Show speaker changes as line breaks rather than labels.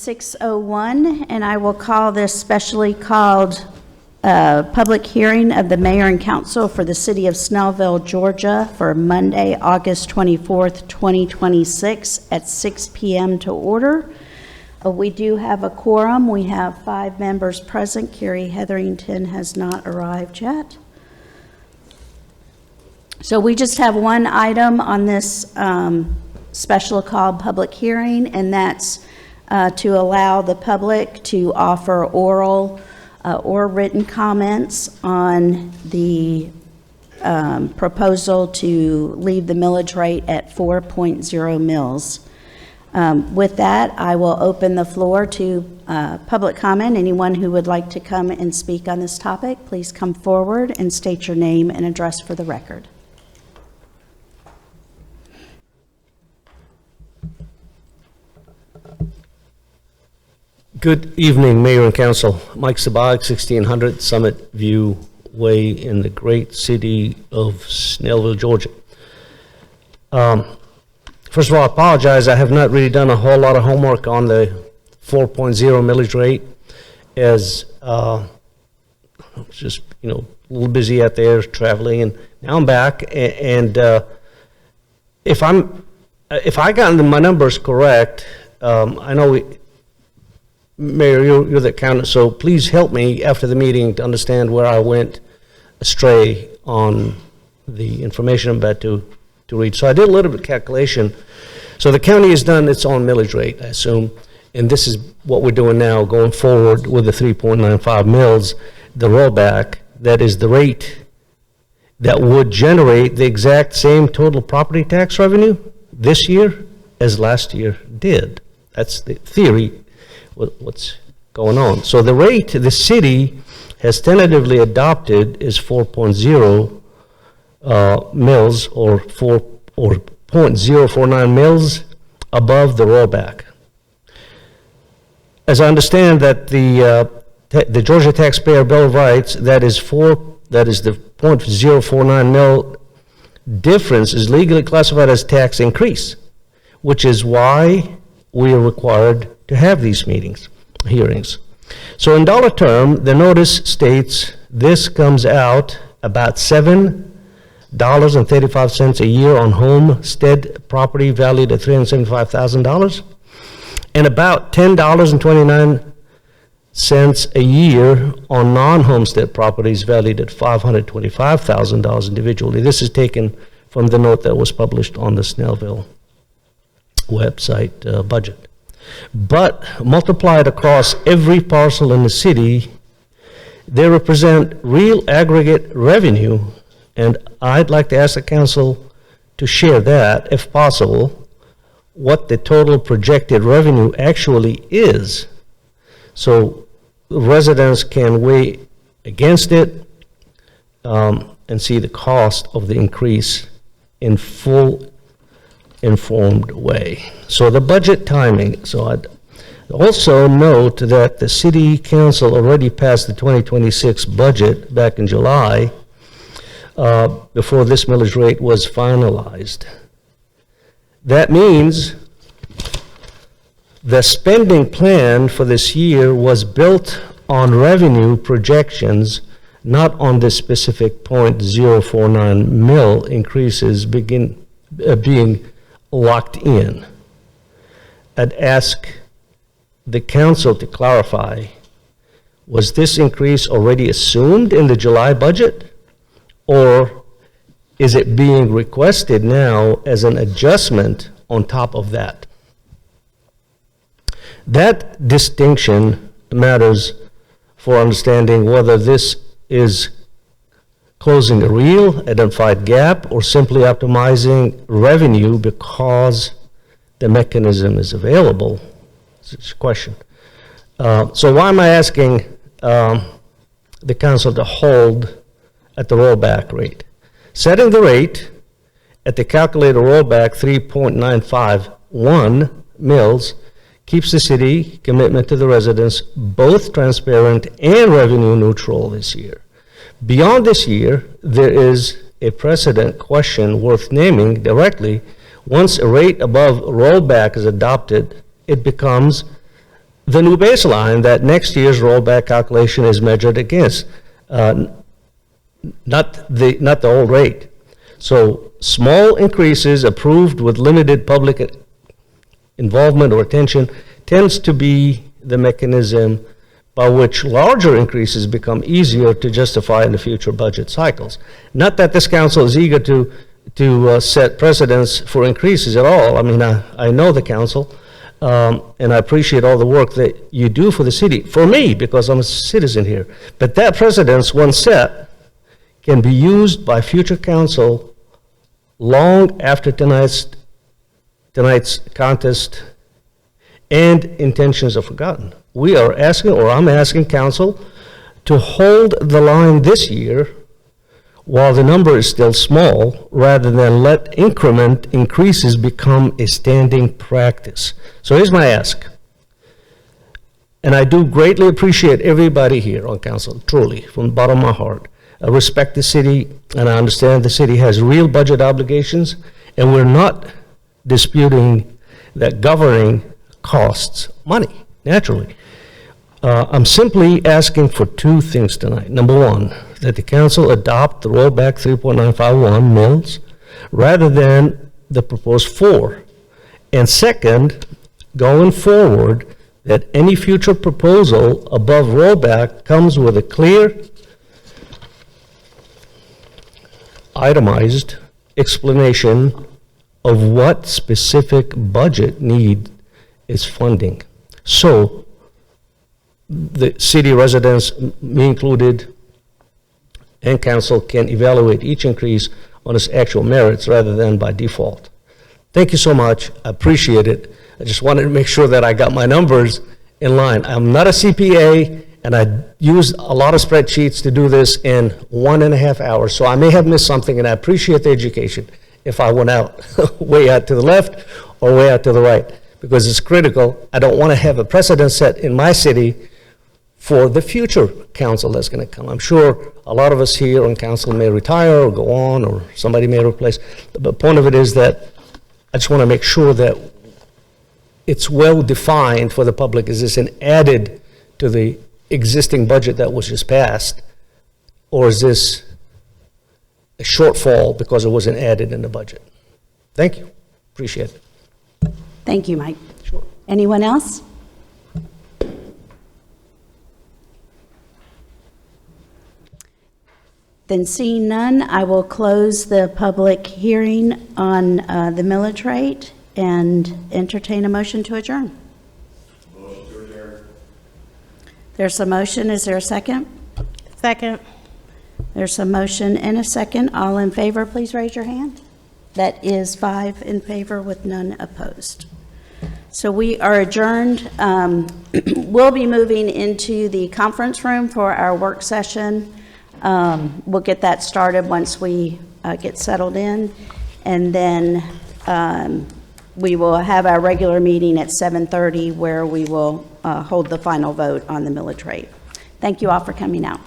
6:01, and I will call this specially called public hearing of the mayor and council for the city of Snellville, Georgia for Monday, August 24th, 2026 at 6 p.m. to order. We do have a quorum. We have 5 members present. Carrie Hetherington has not arrived yet. So we just have one item on this special called public hearing, and that's to allow the public to offer oral or written comments on the proposal to leave the millage rate at 4.0 mils. With that, I will open the floor to public comment. Anyone who would like to come and speak on this topic, please come forward and state your name and address for the record.
Good evening, Mayor and Council. Mike Sabag, 1600 Summit View Way in the great city of Snellville, Georgia. First of all, I apologize. I have not really done a whole lot of homework on the 4.0 millage rate, as I was just, a little busy out there traveling, and now I'm back. And if I got my numbers correct, I know Mayor, you're the accountant, so please help me after the meeting to understand where I went astray on the information I'm about to read. So I did a little bit of calculation. So the county has done its own millage rate, I assume, and this is what we're doing now going forward with the 3.95 mils, the rollback. That is the rate that would generate the exact same total property tax revenue this year as last year did. That's the theory. What's going on. So the rate the city has tentatively adopted is 4.0 mils or 0.049 mils above the rollback. As I understand that the Georgia Taxpayer Bill of Rights, that is the 0.049 mil difference is legally classified as tax increase, which is why we are required to have these hearings. So in dollar term, the notice states this comes out about $7.35 a year on homestead property valued at $375,000, and about $10.29 a year on non-homestead properties valued at $525,000 individually. This is taken from the note that was published on the Snellville website budget. But multiplied across every parcel in the city, they represent real aggregate revenue, and I'd like to ask the council to share that, if possible, what the total projected revenue actually is, so residents can weigh against it and see the cost of the increase in full informed way. So the budget timing. So I'd also note that the city council already passed the 2026 budget back in July before this millage rate was finalized. That means the spending plan for this year was built on revenue projections, not on the specific 0.049 mil increases being locked in. I'd ask the council to clarify, was this increase already assumed in the July budget, or is it being requested now as an adjustment on top of that? That distinction matters for understanding whether this is closing a real identified gap or simply optimizing revenue because the mechanism is available. It's a question. So why am I asking the council to hold at the rollback rate? Setting the rate at the calculated rollback 3.951 mils keeps the city commitment to the residents both transparent and revenue neutral this year. Beyond this year, there is a precedent question worth naming directly. Once a rate above rollback is adopted, it becomes the new baseline that next year's rollback calculation is measured against, not the old rate. So small increases approved with limited public involvement or attention tends to be the mechanism by which larger increases become easier to justify in the future budget cycles. Not that this council is eager to set precedents for increases at all. I mean, I know the council, and I appreciate all the work that you do for the city, for me, because I'm a citizen here. But that precedence, once set, can be used by future council long after tonight's contest and intentions are forgotten. We are asking, or I'm asking council to hold the line this year while the number is still small, rather than let increment increases become a standing practice. So here's my ask. And I do greatly appreciate everybody here on council, truly, from the bottom of my heart. I respect the city, and I understand the city has real budget obligations, and we're not disputing that governing costs money, naturally. I'm simply asking for two things tonight. Number one, that the council adopt the rollback 3.951 mills rather than the proposed 4. And second, going forward, that any future proposal above rollback comes with a clear, itemized explanation of what specific budget need is funding. So the city residents, me included, and council can evaluate each increase on its actual merits rather than by default. Thank you so much. I appreciate it. I just wanted to make sure that I got my numbers in line. I'm not a CPA, and I used a lot of spreadsheets to do this in 1.5 hours, so I may have missed something, and I appreciate the education if I went out way out to the left or way out to the right, because it's critical. I don't want to have a precedent set in my city for the future council that's going to come. I'm sure a lot of us here on council may retire or go on, or somebody may replace. The point of it is that I just want to make sure that it's well defined for the public. Is this an added to the existing budget that was just passed, or is this a shortfall because it wasn't added in the budget? Thank you. Appreciate it.
Thank you, Mike.
Sure.
Anyone else? Then seeing none, I will close the public hearing on the millage rate and entertain a motion to adjourn.
Motion to adjourn.
There's a motion. Is there a second?
Second.
There's a motion and a second. All in favor, please raise your hand. That is 5 in favor with none opposed. So we are adjourned. We'll be moving into the conference room for our work session. We'll get that started once we get settled in, and then we will have our regular meeting at 7:30 where we will hold the final vote on the millage rate. Thank you all for coming out.